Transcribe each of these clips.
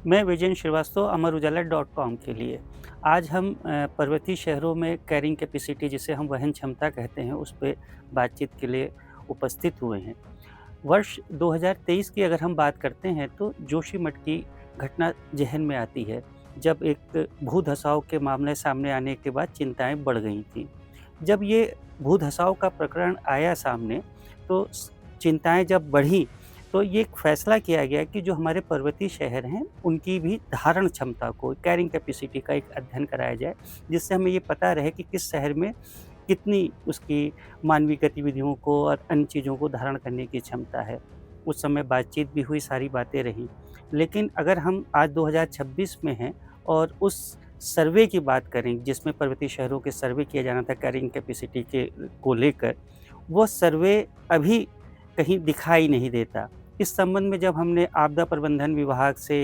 मैं विजय श्रीवास्तव, अमर उजाला .com के लिए। आज हम पर्वतीय शहरों में कैरिंग कैपेसिटी, जिसे हम वहन क्षमता कहते हैं, उस पे बातचीत के लिए उपस्थित हुए हैं। वर्ष 2023 की अगर हम बात करते हैं तो जोशीमठ की घटना ज़हन में आती है, जब एक भू-धसाव के मामले सामने आने के बाद चिंताएँ बढ़ गई थीं। जब ये भू-धसाव का प्रकरण आया सामने, तो चिंताएँ जब बढ़ी, तो ये एक फैसला किया गया कि जो हमारे पर्वतीय शहर हैं, उनकी भी धारण क्षमता को, कैरिंग कैपेसिटी का एक अध्ययन कराया जाए, जिससे हमें ये पता रहे कि किस शहर में कितनी उसकी मानवीय गतिविधियों को और अन्य चीज़ों को धारण करने की क्षमता है। उस समय बातचीत भी हुई, सारी बातें रहीं। लेकिन अगर हम आज 2026 में हैं और उस सर्वे की बात करें, जिसमें पर्वतीय शहरों के सर्वे किया जाना था कैरिंग कैपेसिटी को लेकर, वो सर्वे अभी कहीं दिखाई नहीं देता। इस संबंध में जब हमने आपदा प्रबंधन विभाग से,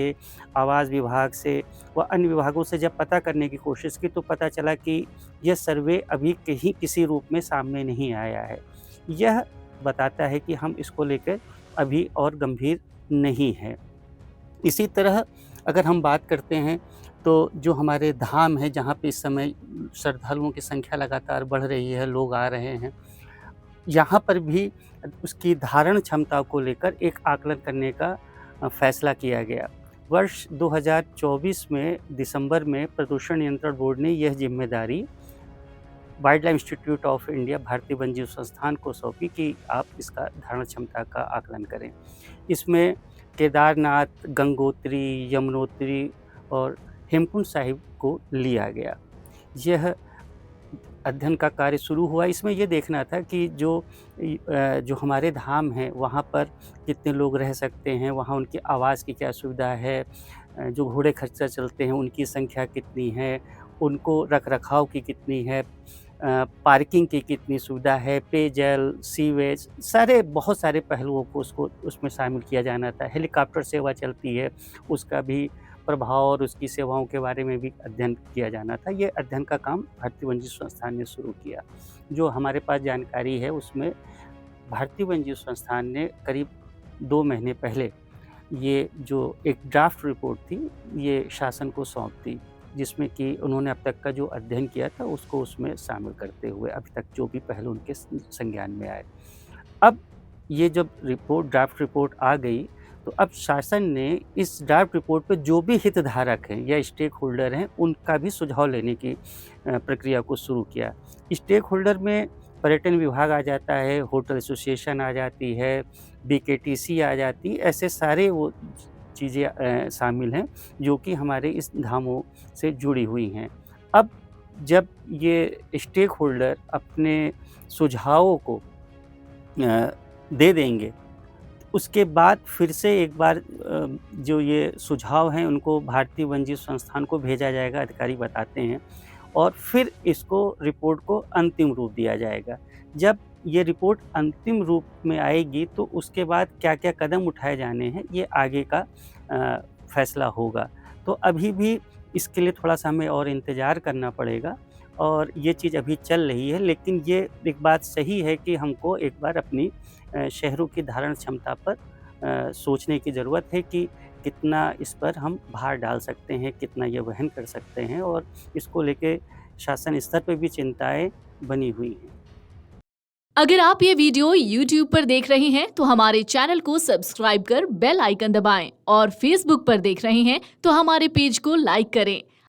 आवास विभाग से व अन्य विभागों से जब पता करने की कोशिश की, तो पता चला कि यह सर्वे अभी कहीं किसी रूप में सामने नहीं आया है। यह बताता है कि हम इसको लेकर अभी और गंभीर नहीं हैं। इसी तरह अगर हम बात करते हैं, तो जो हमारे धाम हैं, जहाँ पे इस समय श्रद्धालुओं की संख्या लगातार बढ़ रही है, लोग आ रहे हैं, यहाँ पर भी उसकी धारण क्षमता को लेकर एक आकलन करने का फैसला किया गया। वर्ष 2024 में दिसंबर में प्रदूषण नियंत्रण बोर्ड ने यह ज़िम्मेदारी wild life institute of India, भारतीय वन्यजीव संस्थान को सौंपी कि आप इसका धारण क्षमता का आकलन करें। इसमें केदारनाथ, गंगोत्री, यमुनोत्री और हेमकुंड साहिब को लिया गया। यह अध्ययन का कार्य शुरू हुआ। इसमें ये देखना था कि जो हमारे धाम हैं, वहाँ पर कितने लोग रह सकते हैं, वहाँ उनकी आवास की क्या सुविधा है, जो घोड़े खच्चर चलते हैं उनकी संख्या कितनी है, उनको रख-रखाव की कितनी है, पार्किंग की कितनी सुविधा है, पेयजल, सीवेज, बहुत सारे पहलुओं को उसमें शामिल किया जाना था। हेलीकॉप्टर सेवा चलती है, उसका भी प्रभाव और उसकी सेवाओं के बारे में भी अध्ययन किया जाना था। ये अध्ययन का काम भारतीय वन्यजीव संस्थान ने शुरू किया। जो हमारे पास जानकारी है, उसमें भारतीय वन्यजीव संस्थान ने करीब 2 महीने पहले ये जो एक ड्राफ्ट रिपोर्ट थी, ये शासन को सौंप दी, जिसमें कि उन्होंने अब तक का जो अध्ययन किया था उसको उसमें शामिल करते हुए अभी तक जो भी पहलू उनके संज्ञान में आए। अब ये जब ड्राफ्ट रिपोर्ट आ गई, तो अब शासन ने इस ड्राफ्ट रिपोर्ट पे जो भी हितधारक हैं या स्टेक होल्डर हैं, उनका भी सुझाव लेने की प्रक्रिया को शुरू किया। स्टेक होल्डर में पर्यटन विभाग आ जाता है, होटल एसोसिएशन आ जाती है, बीकेटीसी आ जाती है, ऐसे सारे वो चीज़ें शामिल हैं जो कि हमारे इस धामों से जुड़ी हुई हैं। अब जब ये स्टेक होल्डर अपने सुझावों को दे देंगे, उसके बाद फिर से एक बार जो ये सुझाव हैं उनको भारतीय वन्यजीव संस्थान को भेजा जाएगा, अधिकारी बताते हैं, और फिर इसको रिपोर्ट को अंतिम रूप दिया जाएगा। जब ये रिपोर्ट अंतिम रूप में आएगी, तो उसके बाद क्या-क्या कदम उठाए जाने हैं, ये आगे का फैसला होगा। तो अभी भी इसके लिए थोड़ा-सा हमें और इंतज़ार करना पड़ेगा और ये चीज़ अभी चल रही है। लेकिन ये एक बात सही है कि हमको एक बार अपनी शहरों की धारण क्षमता पर सोचने की ज़रूरत है कि कितना इस पर हम भार डाल सकते हैं, कितना ये वहन कर सकते हैं, और इसको लेके शासन स्तर पे भी चिंताएँ बनी हुई हैं। अगर आप ये वीडियो YouTube पर देख रहे हैं तो हमारे चैनल को सब्सक्राइब कर बेल आइकन दबाएं, और Facebook पर देख रहे हैं तो हमारे पेज को लाइक करें।